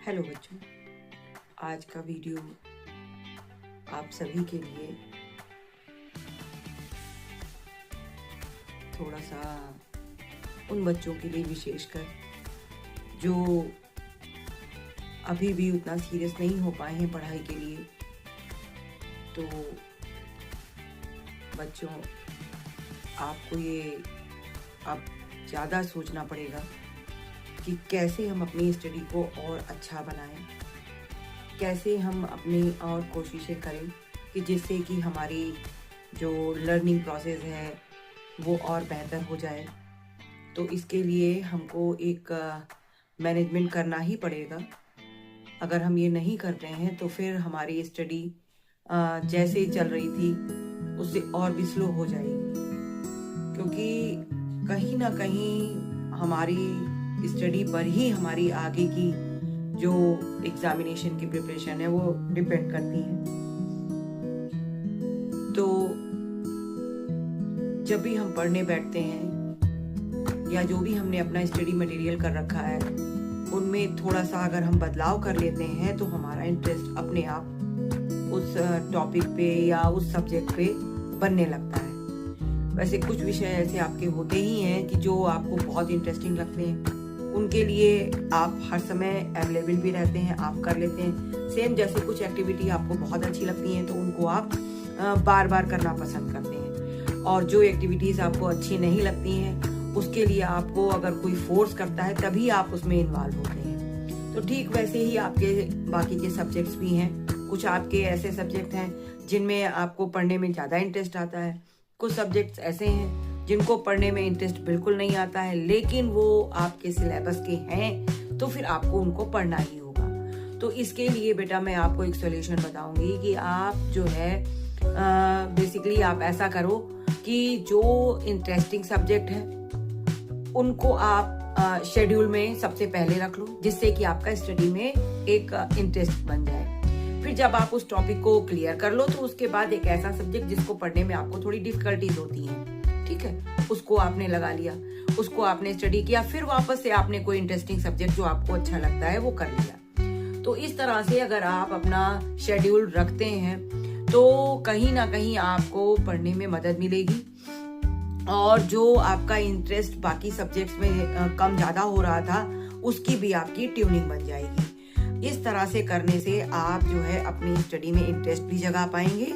Hello बच्चों, आज का वीडियो आप सभी के लिए थोड़ा सा उन बच्चों के लिए विशेषकर जो अभी भी उतना सीरियस नहीं हो पाए हैं पढ़ाई के लिए। तो बच्चों, आपको ये अब ज़्यादा सोचना पड़ेगा कि कैसे हम अपनी स्टडी को और अच्छा बनाएं, कैसे हम अपनी और कोशिशें करें कि जिससे कि हमारी जो लर्निंग प्रोसेस है वो और बेहतर हो जाए। तो इसके लिए हमको एक मैनेजमेंट करना ही पड़ेगा। अगर हम ये नहीं करते हैं तो फिर हमारी स्टडी जैसे चल रही थी उससे और भी स्लो हो जाएगी, क्योंकि कहीं ना कहीं हमारी स्टडी पर ही हमारी आगे की जो एग्जामिनेशन की प्रिपरेशन है वो डिपेंड करती है। तो जब भी हम पढ़ने बैठते हैं या जो भी हमने अपना स्टडी मटेरियल कर रखा है उनमें थोड़ा सा अगर हम बदलाव कर लेते हैं तो हमारा इंटरेस्ट अपने आप उस टॉपिक पे या उस सब्जेक्ट पे बनने लगता है। वैसे कुछ विषय ऐसे आपके होते ही हैं कि जो आपको बहुत इंटरेस्टिंग लगते हैं, उनके लिए आप हर समय अवेलेबल भी रहते हैं, आप कर लेते हैं। सेम जैसे कुछ एक्टिविटी आपको बहुत अच्छी लगती हैं तो उनको आप बार बार करना पसंद करते हैं, और जो एक्टिविटीज़ आपको अच्छी नहीं लगती हैं उसके लिए आपको अगर कोई फोर्स करता है तभी आप उसमें इन्वॉल्व होते हैं। तो ठीक वैसे ही आपके बाकी के सब्जेक्ट्स भी हैं। कुछ आपके ऐसे सब्जेक्ट हैं जिनमें आपको पढ़ने में ज़्यादा इंटरेस्ट आता है, कुछ सब्जेक्ट्स ऐसे हैं जिनको पढ़ने में इंटरेस्ट बिल्कुल नहीं आता है, लेकिन वो आपके सिलेबस के हैं तो फिर आपको उनको पढ़ना ही होगा। तो इसके लिए बेटा मैं आपको एक सॉल्यूशन बताऊंगी कि आप जो है बेसिकली आप ऐसा करो कि जो इंटरेस्टिंग सब्जेक्ट है उनको आप शेड्यूल में सबसे पहले रख लो, जिससे कि आपका स्टडी में एक इंटरेस्ट बन जाए। फिर जब आप उस टॉपिक को क्लियर कर लो तो उसके बाद एक ऐसा सब्जेक्ट जिसको पढ़ने में आपको थोड़ी डिफिकल्टीज होती हैं, ठीक है, उसको आपने लगा लिया, उसको आपने स्टडी किया, फिर वापस से आपने कोई इंटरेस्टिंग सब्जेक्ट जो आपको अच्छा लगता है वो कर लिया। तो इस तरह से अगर आप अपना शेड्यूल रखते हैं तो कहीं ना कहीं आपको पढ़ने में मदद मिलेगी, और जो आपका इंटरेस्ट बाकी सब्जेक्ट्स में कम ज्यादा हो रहा था उसकी भी आपकी ट्यूनिंग बन जाएगी। इस तरह से करने से आप जो है अपनी स्टडी में इंटरेस्ट भी जगा पाएंगे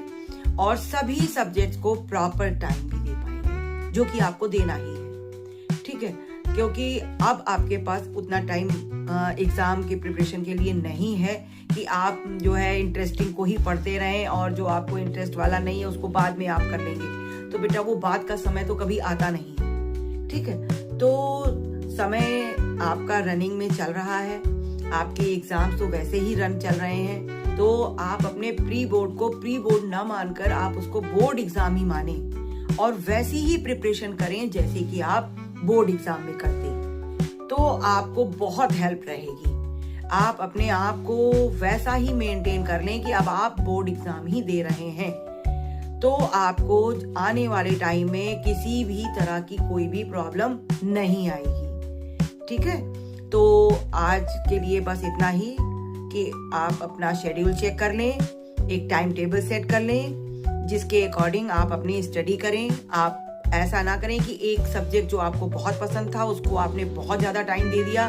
और सभी सब्जेक्ट्स को प्रॉपर टाइम भी दे पाएंगे, जो कि आपको देना ही है, ठीक है। क्योंकि अब आपके पास उतना टाइम एग्जाम के प्रिपरेशन के लिए नहीं है कि आप जो है इंटरेस्टिंग को ही पढ़ते रहें और जो आपको इंटरेस्ट वाला नहीं है उसको बाद में आप कर लेंगे। तो बेटा वो बाद का समय तो कभी आता नहीं है, ठीक है। तो समय आपका रनिंग में चल रहा है, आपके एग्जाम्स तो वैसे ही रन चल रहे हैं, तो आप अपने प्री बोर्ड को प्री बोर्ड ना मानकर आप उसको बोर्ड एग्जाम ही माने और वैसी ही प्रिपरेशन करें जैसे कि आप बोर्ड एग्जाम में करते, तो आपको बहुत हेल्प रहेगी। आप अपने आप को वैसा ही मेंटेन कर लें कि अब आप बोर्ड एग्जाम ही दे रहे हैं, तो आपको आने वाले टाइम में किसी भी तरह की कोई भी प्रॉब्लम नहीं आएगी, ठीक है। तो आज के लिए बस इतना ही कि आप अपना शेड्यूल चेक कर लें, एक टाइम टेबल सेट कर लें जिसके अकॉर्डिंग आप अपनी स्टडी करें। आप ऐसा ना करें कि एक सब्जेक्ट जो आपको बहुत पसंद था उसको आपने बहुत ज़्यादा टाइम दे दिया,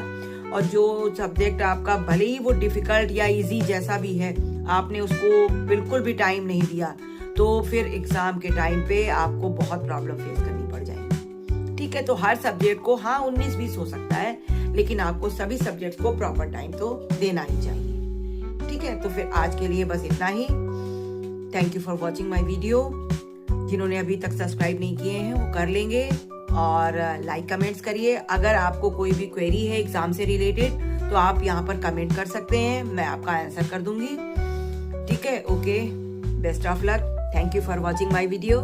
और जो सब्जेक्ट आपका भले ही वो डिफिकल्ट या इजी जैसा भी है आपने उसको बिल्कुल भी टाइम नहीं दिया, तो फिर एग्जाम के टाइम पे आपको बहुत प्रॉब्लम फेस करनी पड़ जाएगी, ठीक है। तो हर सब्जेक्ट को 19-20 हो सकता है, लेकिन आपको सभी सब्जेक्ट को प्रॉपर टाइम तो देना ही चाहिए, ठीक है। तो फिर आज के लिए बस इतना ही। Thank you for watching my video. जिन्होंने अभी तक सब्सक्राइब नहीं किए हैं वो कर लेंगे, और लाइक कमेंट्स करिए। अगर आपको कोई भी क्वेरी है एग्जाम से रिलेटेड तो आप यहाँ पर कमेंट कर सकते हैं, मैं आपका आंसर कर दूंगी, ठीक है। Okay, best of luck. Thank you for watching my video.